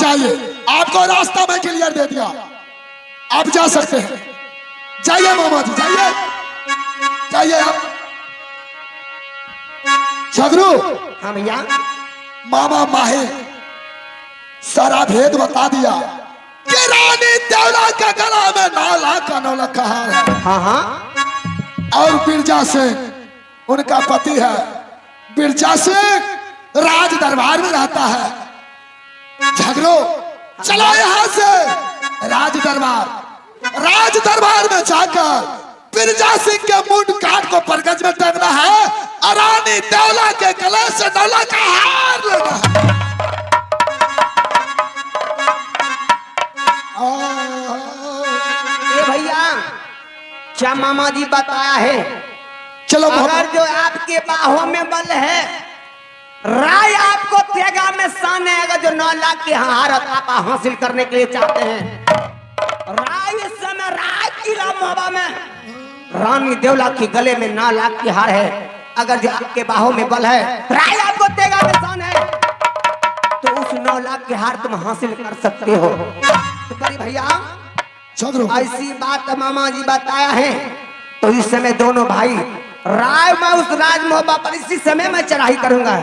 चाहिए। आपको रास्ता मैं क्लियर दे दिया, आप जा सकते हैं। जाइए मामा जी, जाइए जाइए आप। झगड़ू। हाँ भैया। मामा माहिर सारा भेद बता दिया कि रानी देवला के गला में 9 लाख का 9 लाख का हार है। हाँ हाँ। और बिरजा सिंह उनका पति है। बिरजा सिंह राज दरबार में रहता है। झगड़ो चलो यहां से राज दरबार में जाकर बिरजा सिंह के मुंड काट को परगज में टंगना है और रानी देवला के गले से 9 लाख का हार लेना है। ये भैया क्या मामा जी बताया है? चलो अगर जो आपके बाहों में बल है, राय आपको तेगा में शान है। अगर जो 9 लाख के हारत आप हासिल करने के लिए चाहते हैं, राय इस समय राय किला मोहबा में रानी देवला के गले में 9 लाख की हार है। अगर जो आपके बाहों में बल है, राय आपको तेगा में शान है, तो उस 9 लाख की हार तुम हासिल कर सकते हो। तो बड़ी भैया ऐसी बात मामा जी बताया है। तो इस समय दोनों भाई राय में उस राज मोहबा पर इसी समय मैं चढ़ाई करूंगा।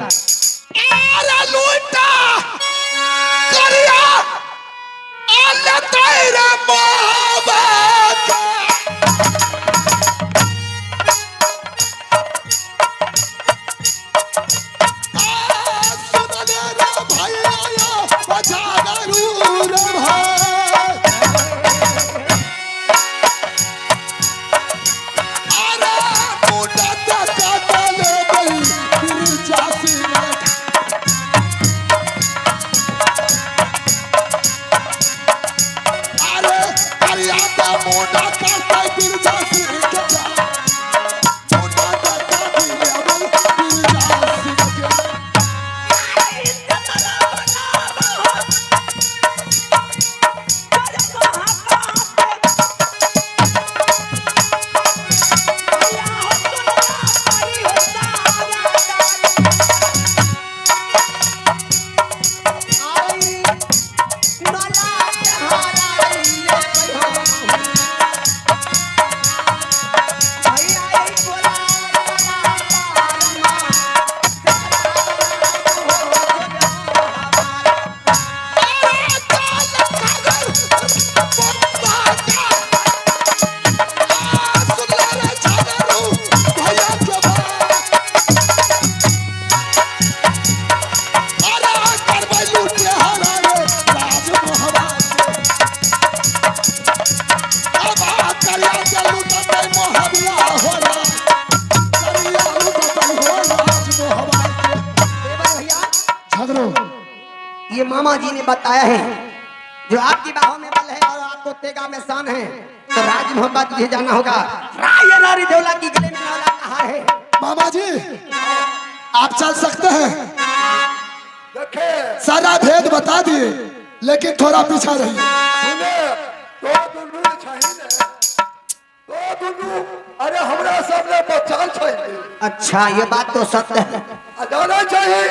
ये मामा जी ने बताया है जो आपकी बाहों में बल है और आपको तेगा में शान है, तो राज मोहब्बत तुझे जाना होगा। राय नारी देवला की गले में 9 लाख का हार है। मामा जी आप चल सकते हैं, सारा भेद बता दिए, लेकिन थोड़ा पीछा रहिए। अरे हमरा सामने पहचान चाहिए। अच्छा ये बात तो सत्य है। जाना चाहिए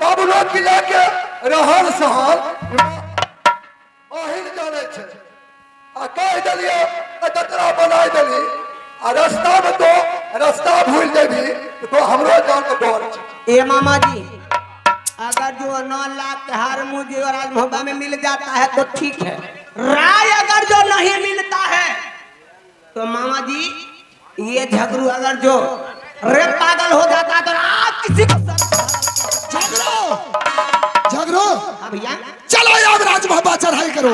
बाबू लोग की लेके रहन सहन अहिन जाने छे आ कह दलिए ततरा बनाई दली आ रास्ता में तो रास्ता भूल देबी तो हमरो जान के डर छे। ए मामा जी अगर जो 9 लाख के हार मुझे और राज मोहब्बा में मिल जाता है तो ठीक है। राय अगर जो नहीं मिलता है तो मामा जी ये झगड़ू अगर जो रे पागल हो जाता है तो आप किसी को झगड़ो भैया चलो यार राज मोहब्बा चढ़ाई करो।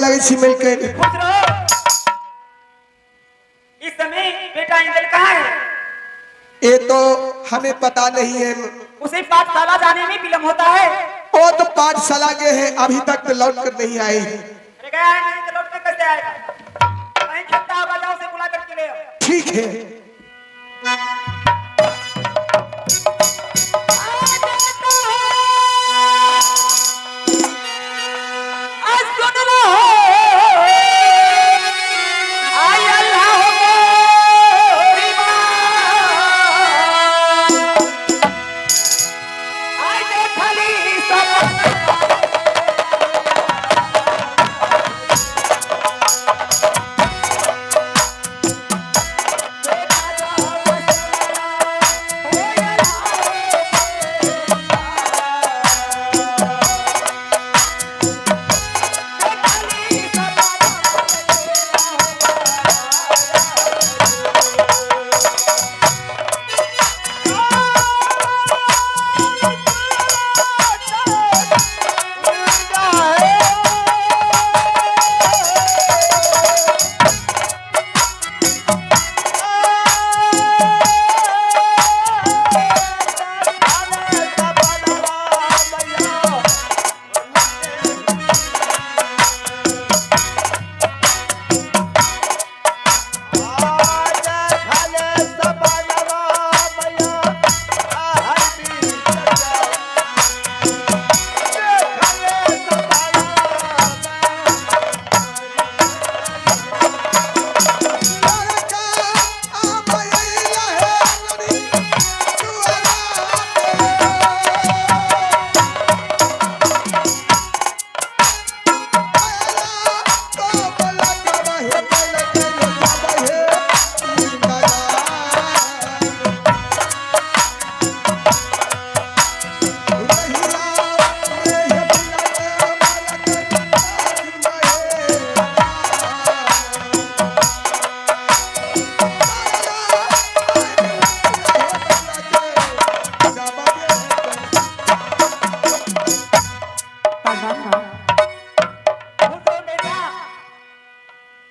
लगे छी मिलकर। खुश रहो। इस समय बेटा इंद्र कहाँ है? ये तो हमें पता नहीं है। उसे पाठशाला जाने में विलम्ब होता है। वो तो पाठशाला गए हैं, अभी तक तो लौट कर नहीं आए। अरे गया है नहीं तो लौट कर कैसे आएगा? कहीं छत्ता बजाओ से बुला करके ले आओ। ठीक है।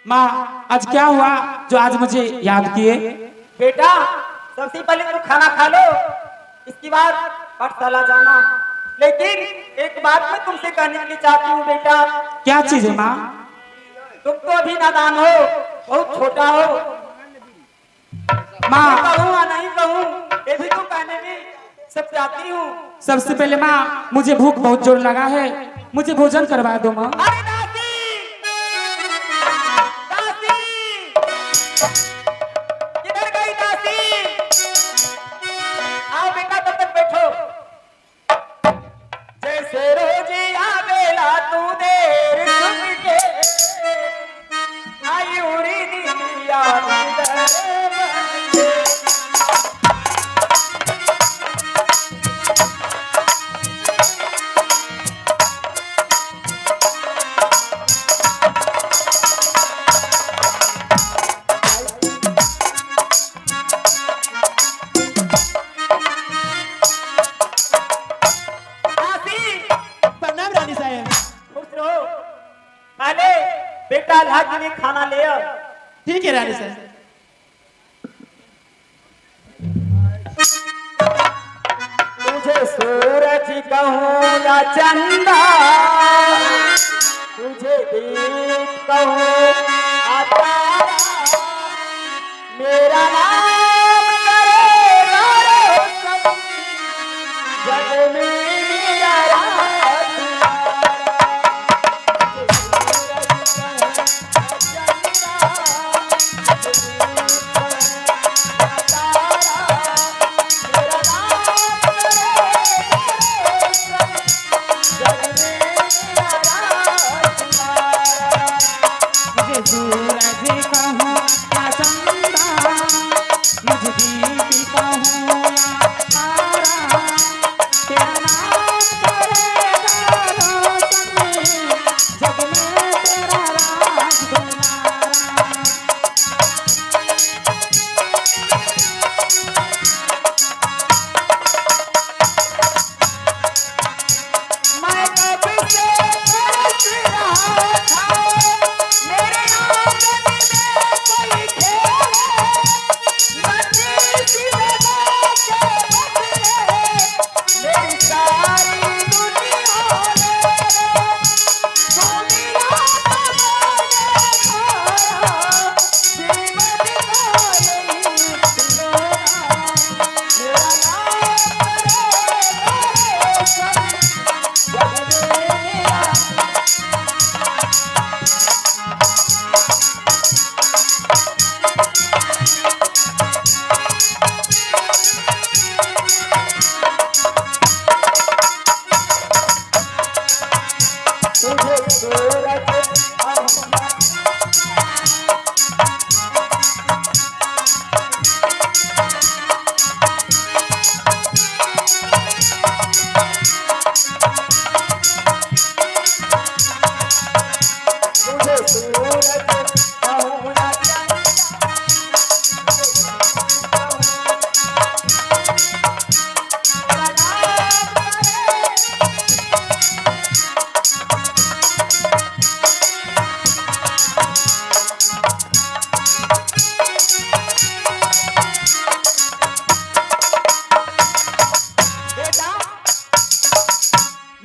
माँ आज क्या हुआ जो आज मुझे याद किए? बेटा सबसे पहले तो खाना खा लो, इसके बाद पाठशाला जाना। लेकिन एक बात मैं तुमसे कहने के लिए चाहती हूँ बेटा। क्या चीज है माँ? तुम तो अभी नादान हो, बहुत छोटा हो। माँ कहूँ या नहीं कहूँ ये भी तो कहने में सब चाहती हूँ। सबसे पहले माँ मुझे भूख बहुत जोर लगा है, मुझे भोजन करवा दो माँ। अरे दादी, दादी, किधर गई दादी? आओ बेटा तब तक बैठो। जैसे रोज आवेला तू देर सुन के, आई उड़ी दिया बेटा अल्लाह के लिए खाना ले आओ। ठीक है रानी साहब। तुझे सूरज कहूँ या चंदा, तुझे दीप कहूँ या तारा, मेरा नाम करेगा रोशन जग में मेरा राज मैं कब से तरस रहा था।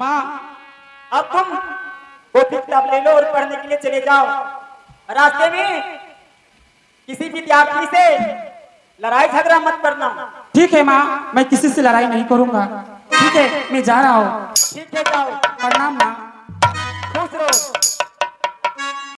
माँ अब तुम वो किताब ले लो और पढ़ने के लिए चले जाओ। रास्ते में किसी विद्यार्थी से लड़ाई झगड़ा मत करना। ठीक है माँ, मैं किसी से लड़ाई नहीं करूँगा। ठीक है, मैं जा रहा हूँ। ठीक है, जाओ। प्रणाम माँ। खुश रहो।